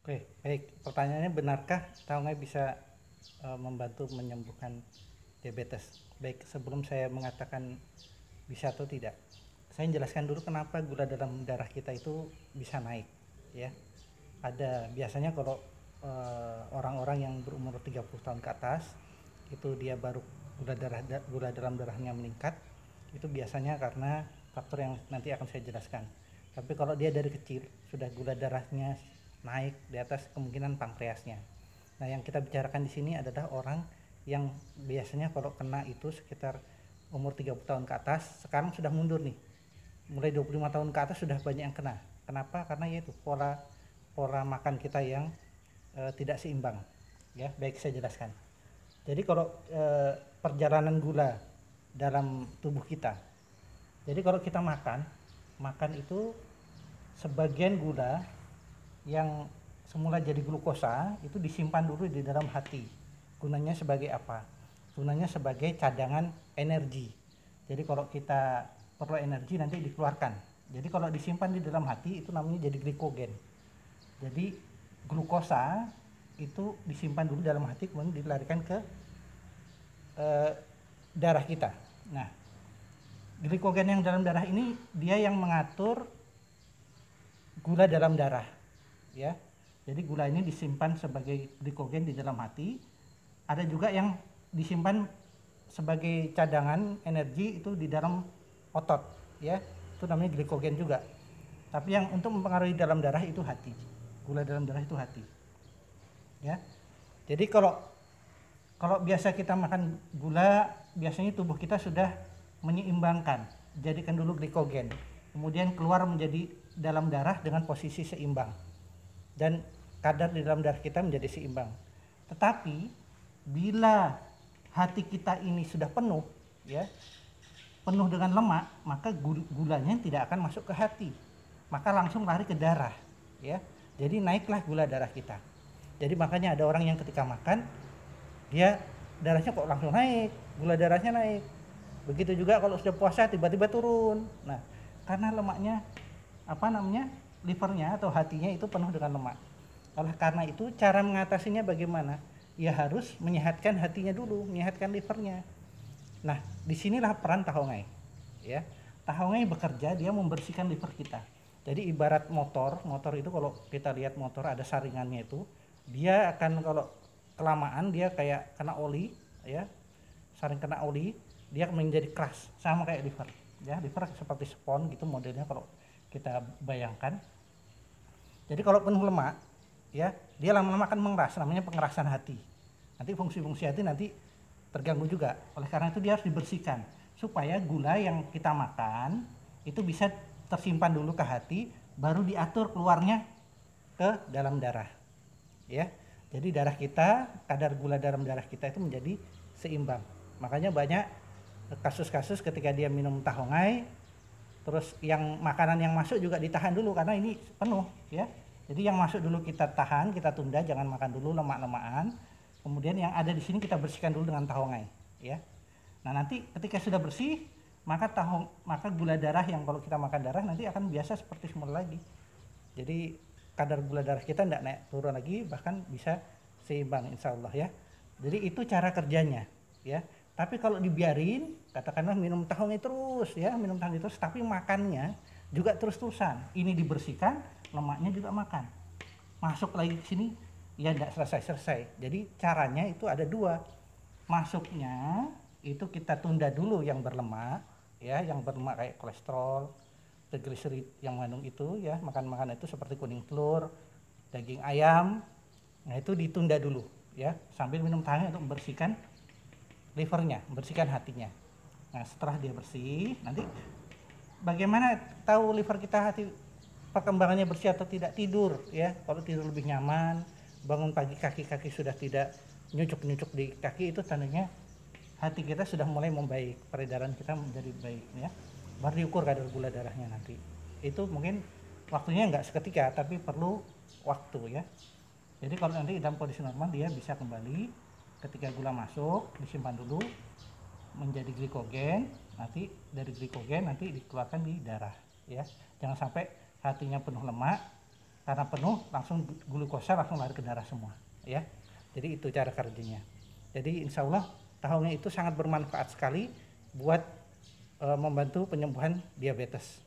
Oke, baik. Pertanyaannya, benarkah tahu nggak bisa membantu menyembuhkan diabetes? Baik, sebelum saya mengatakan bisa atau tidak, saya jelaskan dulu kenapa gula dalam darah kita itu bisa naik. Ya, ada biasanya kalau orang-orang yang berumur 30 tahun ke atas itu dia baru gula dalam darahnya meningkat, itu biasanya karena faktor yang nanti akan saya jelaskan. Tapi kalau dia dari kecil sudah gula darahnya naik di atas, kemungkinan pankreasnya. Nah, yang kita bicarakan di sini adalah orang yang biasanya kalau kena itu sekitar umur 30 tahun ke atas, sekarang sudah mundur nih. Mulai 25 tahun ke atas sudah banyak yang kena. Kenapa? Karena yaitu pola pola makan kita yang tidak seimbang. Ya, baik, saya jelaskan. Jadi kalau perjalanan gula dalam tubuh kita. Jadi kalau kita makan itu sebagian gula yang semula jadi glukosa itu disimpan dulu di dalam hati. Gunanya sebagai apa? Gunanya sebagai cadangan energi. Jadi kalau kita perlu energi nanti dikeluarkan. Jadi kalau disimpan di dalam hati itu namanya jadi glikogen. Jadi glukosa itu disimpan dulu dalam hati, kemudian dilarikan ke darah kita. Nah, glikogen yang dalam darah ini dia yang mengatur gula dalam darah, ya. Jadi gula ini disimpan sebagai glikogen di dalam hati. Ada juga yang disimpan sebagai cadangan energi itu di dalam otot, ya. Itu namanya glikogen juga. Tapi yang untuk mempengaruhi dalam darah itu hati. Gula dalam darah itu hati. Ya. Jadi kalau biasa kita makan gula, biasanya tubuh kita sudah menyeimbangkan, jadikan dulu glikogen, kemudian keluar menjadi dalam darah dengan posisi seimbang, dan kadar di dalam darah kita menjadi seimbang. Tetapi bila hati kita ini sudah penuh, ya, penuh dengan lemak, maka gulanya tidak akan masuk ke hati, maka langsung lari ke darah, ya. Jadi naiklah gula darah kita. Jadi makanya ada orang yang ketika makan dia darahnya kok langsung naik, gula darahnya naik. Begitu juga kalau sudah puasa tiba-tiba turun. Nah, karena lemaknya livernya atau hatinya itu penuh dengan lemak. Oleh karena itu cara mengatasinya bagaimana? Ya harus menyehatkan hatinya dulu, menyehatkan livernya. Nah, disinilah peran tahongai. Ya, tahongai bekerja, dia membersihkan liver kita. Jadi ibarat motor itu kalau kita lihat motor ada saringannya itu, dia akan kalau kelamaan dia kayak kena oli, ya, saring kena oli, dia menjadi keras, sama kayak liver. Ya, liver seperti spons gitu modelnya kalau kita bayangkan. Jadi kalau penuh lemak, ya, dia lama-lama akan mengeras, namanya pengerasan hati. Nanti fungsi-fungsi hati nanti terganggu juga. Oleh karena itu dia harus dibersihkan supaya gula yang kita makan itu bisa tersimpan dulu ke hati, baru diatur keluarnya ke dalam darah. Ya. Jadi darah kita, kadar gula dalam darah kita itu menjadi seimbang. Makanya banyak kasus-kasus ketika dia minum tahongai, terus yang makanan yang masuk juga ditahan dulu karena ini penuh, ya. Jadi yang masuk dulu kita tahan, kita tunda, jangan makan dulu lemak-lemakan. Kemudian yang ada di sini kita bersihkan dulu dengan tahongai, ya. Nah, nanti ketika sudah bersih, maka gula darah yang kalau kita makan darah nanti akan biasa seperti semula lagi. Jadi kadar gula darah kita tidak naik turun lagi, bahkan bisa seimbang insya Allah, ya. Jadi itu cara kerjanya, ya. Tapi kalau dibiarin, katakanlah minum tahongai terus, ya, minum tahongai terus, tapi makannya juga terus-terusan. Ini dibersihkan, lemaknya juga makan. Masuk lagi ke sini, ya tidak selesai-selesai. Jadi caranya itu ada dua. Masuknya itu kita tunda dulu yang berlemak, ya, yang berlemak kayak kolesterol, trigliserid yang mengandung itu, ya, makan itu seperti kuning telur, daging ayam. Nah, itu ditunda dulu, ya, sambil minum tahongai untuk membersihkan livernya, membersihkan hatinya. Nah, setelah dia bersih, nanti bagaimana tahu liver kita hati perkembangannya bersih atau tidak? Tidur, ya. Kalau tidur lebih nyaman, bangun pagi kaki-kaki sudah tidak nyucuk-nyucuk di kaki, itu tandanya hati kita sudah mulai membaik, peredaran kita menjadi baik, ya. Baru diukur kadar gula darahnya nanti. Itu mungkin waktunya nggak seketika, tapi perlu waktu, ya. Jadi kalau nanti dalam kondisi normal dia bisa kembali ketika gula masuk, disimpan dulu menjadi glikogen, nanti dari glikogen nanti dikeluarkan di darah, ya. Jangan sampai hatinya penuh lemak, karena penuh langsung glukosa langsung lari ke darah semua ya. Jadi itu cara kerjanya. Jadi insya Allah tahunya itu sangat bermanfaat sekali buat membantu penyembuhan diabetes.